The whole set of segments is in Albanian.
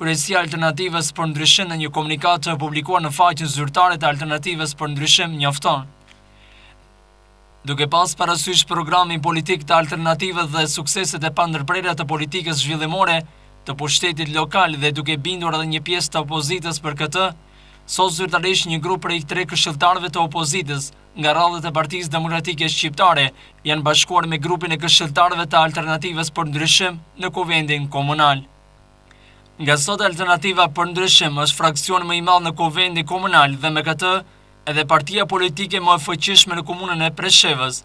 Kryesia e Alternativës për Ndryshim në një komunikat të publikuar në faqen zyrtare të Alternativës për Ndryshim njofton. Duke pas parasysh programin politik të Alternativës dhe sukseset e pandërprerja të politikës zhvillimore të pushtetit lokal dhe duke bindur edhe një pjesë të opozitës për këtë, sot zyrtarisht një grup prej 3 këshilltarëve të opozitës nga rrallët e Partisë Demokratike Shqiptare janë bashkuar me grupin e këshilltarëve të Alternativës për Ndryshim në Kuvendin Komunal. Nga sot Alternativa për Ndryshim është fraksion më i madh në Kuvendin Komunal dhe me këtë edhe partia politike më e fuqishme në komunën e Preshevës.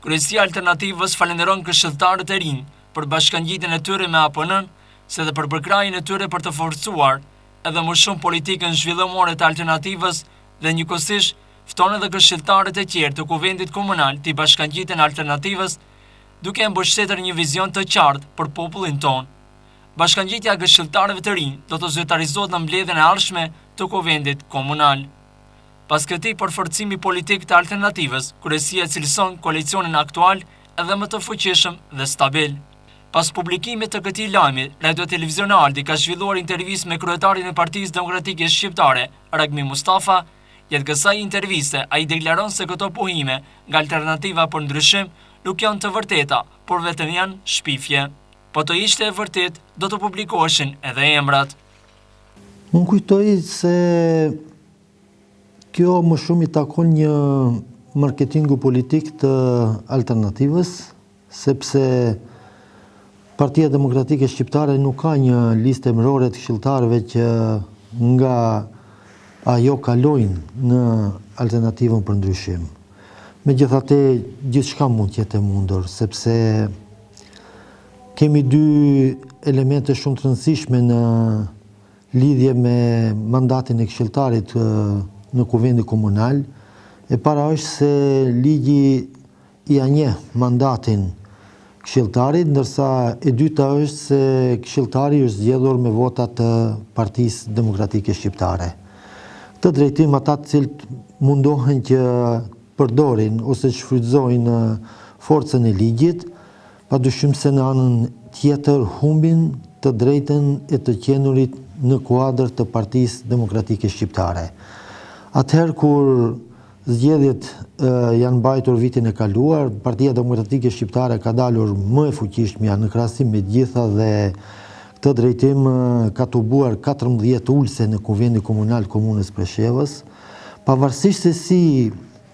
Kryesia e Alternativës falenderon këshilltarët e rinj për bashkangjitjen e tyre me APN-n, se dhe për përkrajin e tyre për të forcuar edhe më shumë politikën zhvillimore të Alternativës dhe njëkohësisht fton edhe këshilltarët e tjerë të Kuvendit Komunal të bashkangjiten Alternativës, duke mbështetur një vizion të qartë për popullin tonë. Bashkangjitja e këshilltarëve të rinj do të zyrtarizohet në mbledhjen e ardhshme të Kuvendit Komunal. Pas këtij përforcimi politik të Alternativës, kryesia cilëson koalicionin aktual edhe më të fuqishëm dhe stabil. Pas publikimit të këtij lajmi, Radio Televizion Aldi ka zhvilluar intervistë me kryetarin e Partisë Demokratike Shqiptare, Ragmi Mustafa. Jetë kësaj interviste, ai deklaron se këto pohime nga Alternativa për Ndryshim nuk janë të vërteta, por vetëm janë shpifje. Po të ishte e vërtet, do të publikoheshin edhe emrat. Unë kujtoj se kjo më shumë i takon një marketingu politik të Alternativës, sepse Partia Demokratike Shqiptare nuk ka një listë emërore të këshilltarëve që nga ajo kalojnë në Alternativën për Ndryshim. Megjithatë, gjithçka mund të jetë e mundur, sepse kemi 2 elemente shumë të rëndësishme në lidhje me mandatin e këshilltarit në Kuvendin Komunal. E para është se ligji ia njeh mandatin këshilltarit, ndërsa e dyta është se këshilltari është zgjedhur me votat të Partisë Demokratike Shqiptare. Këtë drejtim ata të cilët mundohen që përdorin ose shfrytëzojnë forcën e ligjit, padyshim se në anën tjetër humbin të drejtën e të qenurit në kuadër të Partisë Demokratike Shqiptare. Atëherë kur zgjedhjet janë mbajtur vitin e kaluar, Partia Demokratike Shqiptare ka dalur më e fuqishmja në krahasim me të gjitha dhe këtë drejtim ka tubuar 14 ulse në Kuvendin Komunal Komunës Preshevës, pavarësisht se si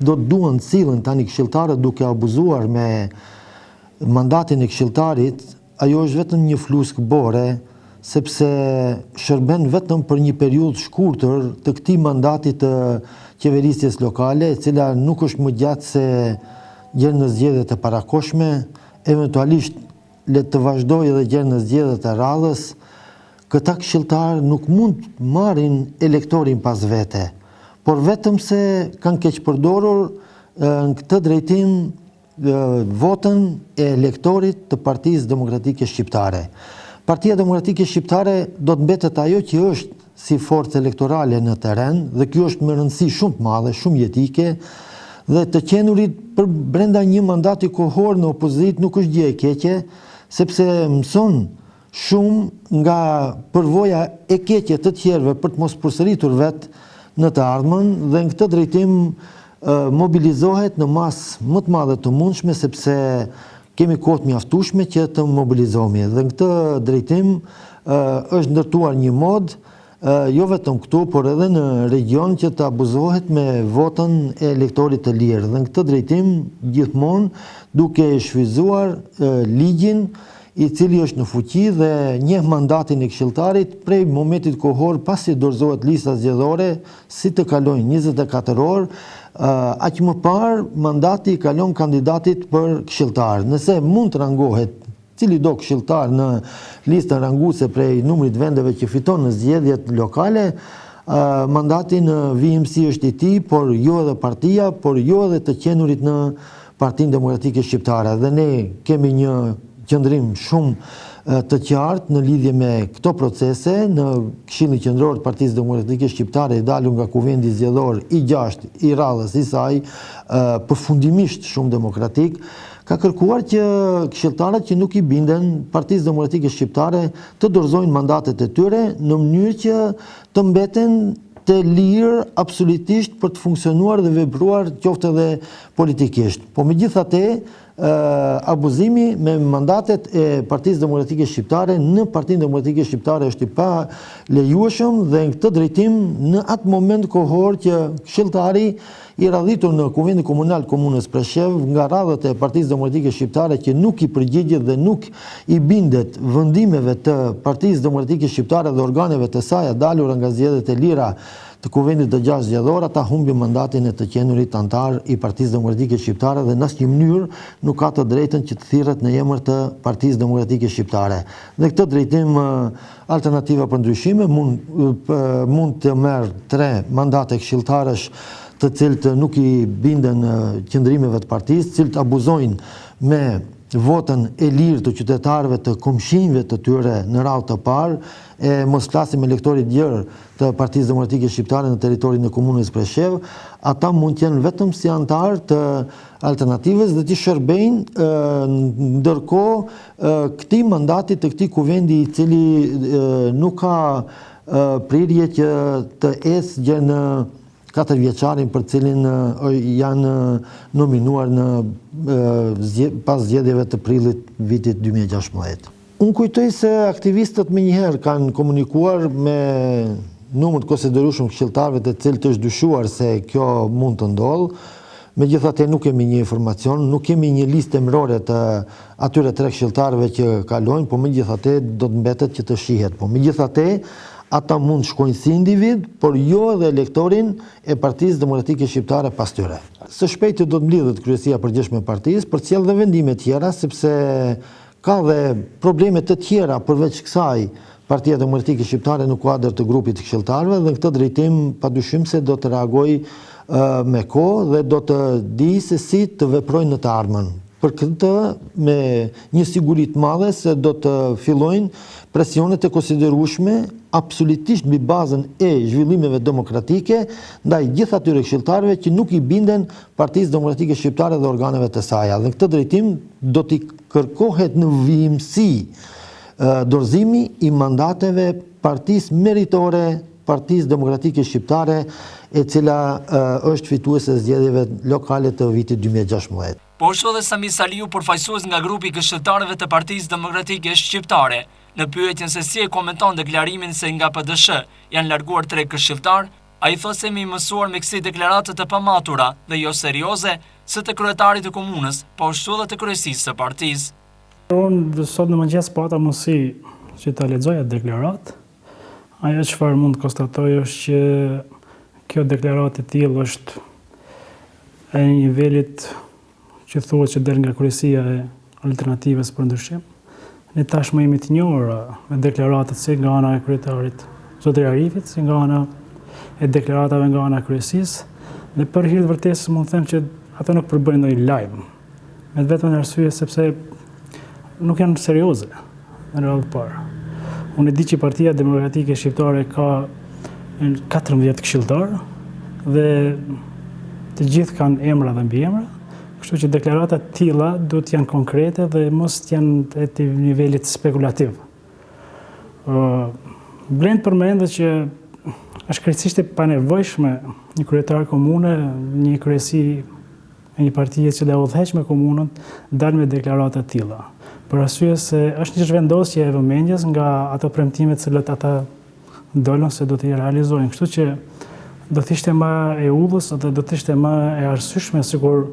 do të duan të sillen tani këshilltarët duke abuzuar me mandatin e këshilltarit, ajo është vetëm një fluskë bore, sepse shërben vetëm për një periudhë shkurtër të këtij mandati të qeverisjes lokale, e cila nuk është më gjatë se gjen në zgjedhjet e parakohshme, eventualisht le të vazhdojë edhe gjen në zgjedhjet e radhës. Këta këshilltarë nuk mund të marrin elektorin pas vete, por vetëm se kanë keq përdorur në këtë drejtim votën e elektorit të Partisë Demokratike Shqiptare. Partia Demokratike Shqiptare do të mbetet ajo që është si forcë elektorale në terren, dhe kjo është me rëndësi shumë të madhe, shumë jetike, dhe të qenurit për brenda një mandati kohor në opozit nuk është gjë e keqe, sepse mëson shumë nga përvoja e keqe të tjerëve për të mos përsëritur vetë në të ardhmen, dhe në këtë drejtim mobilizohet në masë më të madhe të mundshme, sepse kemi kohë të mjaftueshme që të mobilizohemi. Dhe në këtë drejtim është ndërtuar një mod, jo vetëm këtu, por edhe në region, që të abuzohet me votën e elektorit të lirë. Dhe në këtë drejtim gjithmonë duke shfrytzuar ligjin i cili është në fuqi dhe njeh mandatin e këshilltarit prej momentit kohor pasi dorëzohet lista zgjedhore, si të kalojnë 24 orë, aq më parë mandati i kalon kandidatit për këshilltar. Nëse mund të rangohet cili do këshilltar në listën ranguese prej numrit vendeve që fiton në zgjedhjet lokale, mandati në vijimsi është i tij, por jo edhe partia, por jo edhe të qenurit në Partinë Demokratike Shqiptare. Dhe ne kemi një qëndrim shumë të qartë në lidhje me këto procese. Në Këshillin Qendror të Partisë Demokratike Shqiptare i dalur nga kuvendi zgjedhor i 6 i radhës i saj, përfundimisht shumë demokratik, ka kërkuar që këshilltarët që nuk i binden Partisë Demokratike Shqiptare të dorëzojnë mandatet e tyre në mënyrë që të mbeten të lirë absolutisht për të funksionuar dhe vepruar qoftë edhe politikisht. Po megjithatë, abuzimi me mandatet e Partisë Demokratike Shqiptare në Partinë Demokratike Shqiptare është i palejueshëm dhe në këtë drejtim në atë moment kohor që këshilltari i radhitur në Kuvendin Komunal të Komunës Preshev nga radhët e Partisë Demokratike Shqiptare që nuk i përgjigjet dhe nuk i bindet vendimeve të Partisë Demokratike Shqiptare dhe organeve të saj dalura nga zgjedhjet e lira të Kuvendit të 6 zgjedhor, ata humbi mandatin e të qenurit antar i Partisë Demokratike Shqiptare dhe në asnjë mënyrë nuk ka të drejtën që të thirret në emër të Partisë Demokratike Shqiptare. Dhe këtë drejtim Alternativa për Ndryshime mund të merr 3 mandate këshilltarësh të cilët nuk i binden qëndrimeve të partisë, të cilët abuzojnë me votën e lirë të qytetarëve të komshinjve të tyre në radhë të parë, e mos flasim me elektorit gjerë të Partisë Demokratike Shqiptare në territorin e komunës Preshev, ata mund të jenë vetëm si antar të Alternativës dhe të shërbejnë ndërkohë këtij mandati të këtij kuvendi i cili nuk ka prirje që të ecë gjë në 4 vjeçarin për cilin janë nominuar pas zgjedhjeve të prillit vitit 2016. Unë kujtoj se aktivistët menjëherë kanë komunikuar me numër të konsiderueshëm këshilltarëve të cilët është dyshuar se kjo mund të ndodhë. Megjithatë nuk kemi një informacion, nuk kemi një listë emërore të atyre 3 këshilltarëve që kalojnë, po megjithatë do të mbetet që të shihet. Po megjithatë ata mund shkojnë si individ, por jo edhe elektorin e Partisë Demokratike Shqiptare pas tyre. Së shpejti do të mblidhet kryesia përgjithshme e partisë për të sjellë dhe vendime tjera, sepse ka dhe probleme të tjera përveç kësaj Partia Demokratike Shqiptare në kuadër të grupit të këshilltarëve dhe në këtë drejtim padyshim se do të reagojë me kohë dhe do të di se si të veprojnë në të ardhmen. Për këtë me një siguri të madhe se do të fillojnë presionet e konsiderueshme absolutisht mbi bazën e zhvillimeve demokratike ndaj gjithë atyre këshilltarëve që nuk i binden Partisë Demokratike Shqiptare dhe organeve të saj. Dhe në këtë drejtim do t'i kërkohet në vijimësi dorëzimi i mandateve partisë meritore, Partisë Demokratike Shqiptare, e cila është fituese e zgjedhjeve lokale të vitit 2016. Po ashtu edhe Sami Saliu, përfaqësues nga grupi i këshilltarëve të Partisë Demokratike Shqiptare, në pyetjen se si e komenton deklarimin se nga PDSH janë larguar 3 këshilltarë, ai thotë se jemi mësuar me kësi deklarate të pamatura dhe jo serioze së të kryetarit të komunës, po ashtu edhe të kryesisë së partisë. Unë sot në mëngjes pata mundësi që ta lexoja deklaratë. Ajo çfarë mund të konstatoj është që kjo deklaratë e tillë është e nivelit që thuhet që del nga kryesia e Alternativës për Ndryshim. Ne tashmë jemi të njohur me deklaratët si nga ana e kryetarit zotëri Arifit, si nga ana e deklaratave nga ana e kryesisë, dhe për hir të vërtetës mund të them që ato nuk përbëjnë ndonjë lajm. Me vetëm arsye sepse nuk janë serioze në radhë parë. Unë e di që Partia Demokratike Shqiptare ka 14 këshilltarë dhe të gjithë kanë emra dhe mbiemra, kështu që deklaratat tilla duhet të janë konkrete dhe mos të janë të nivelit spekulativ. Blend përmendet që është krejtësisht e panevojshme një kryetar komune, një kryesi e një partie që le udhëheq me komunën, dalë me deklarata të tilla. Për arsye se është një zhvendosje e vëmendjes nga ato premtime të cilat ata dolën se do t'i realizojnë. Kështu që do të ishte më e udhës dhe do të ishte më e arsyeshme sikur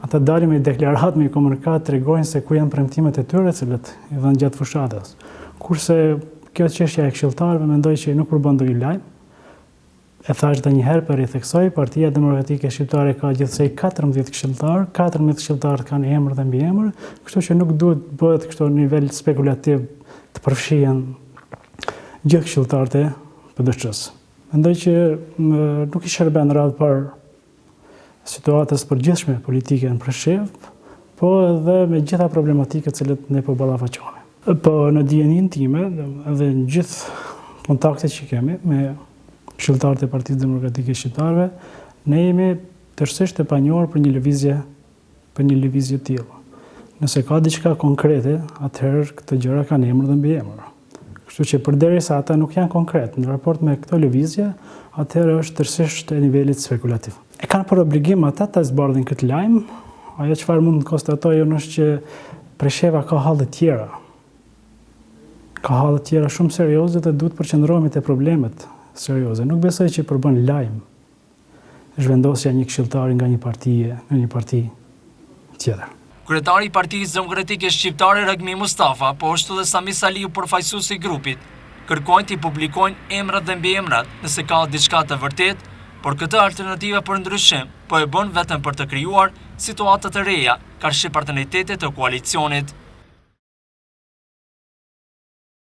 ata dalin me deklarat, me komunikat, tregojnë se ku janë premtimet e tyre, të cilat i dhënë gjatë fushatës. Kurse kjo çështja e këshilltarëve mendoj që nuk përbën ndonjë lajm. E thash edhe një herë për i theksoj, Partia Demokratike Shqiptare ka gjithsej 14 këshilltarë, 14 këshilltarët kanë emër dhe mbiemër, kështu që nuk duhet bëhet kështu në nivel spekulativ të përfshihen gjithë këshilltarët e PDSH-s. Mendoj që nuk i shërben radhë par situatës përgjithshme politike në Preshev, po edhe me gjitha problematikët cilët ne po ballafaqohemi. Po në dijenin time dhe në gjithë kontaktet që kemi me këshilltarët e Partisë Demokratike Shqiptare, ne jemi tërësisht e panjohur për një lëvizje të tillë. Nëse ka diçka konkrete, atëherë këto gjëra kanë emër dhe mbiemër. Kështu që përderisa ata nuk janë konkret në raport me këto lëvizje, atëherë është tërësisht e nivelit spekulativ. E kanë për obligim ata ta zbardhin këtë lajm. Ajo çfarë mund të konstatojë është që Presheva ka halle tjera. Ka halle tjera shumë serioze dhe duhet përqendrohemi te problemet serioze. Nuk besoj që përbën lajm zhvendosja një këshilltari nga një partie në një parti tjetër. Kryetari i Partisë Demokratike Shqiptare Ragmi Mustafa, po ashtu dhe Sami Saliu, përfaqësuesi i grupit, kërkojnë të publikojnë emrat dhe mbiemrat nëse ka diçka të vërtet, por këtë alternativë për ndryshim po e bën vetëm për të krijuar situata të reja, qarshi partneritetit të koalicionit.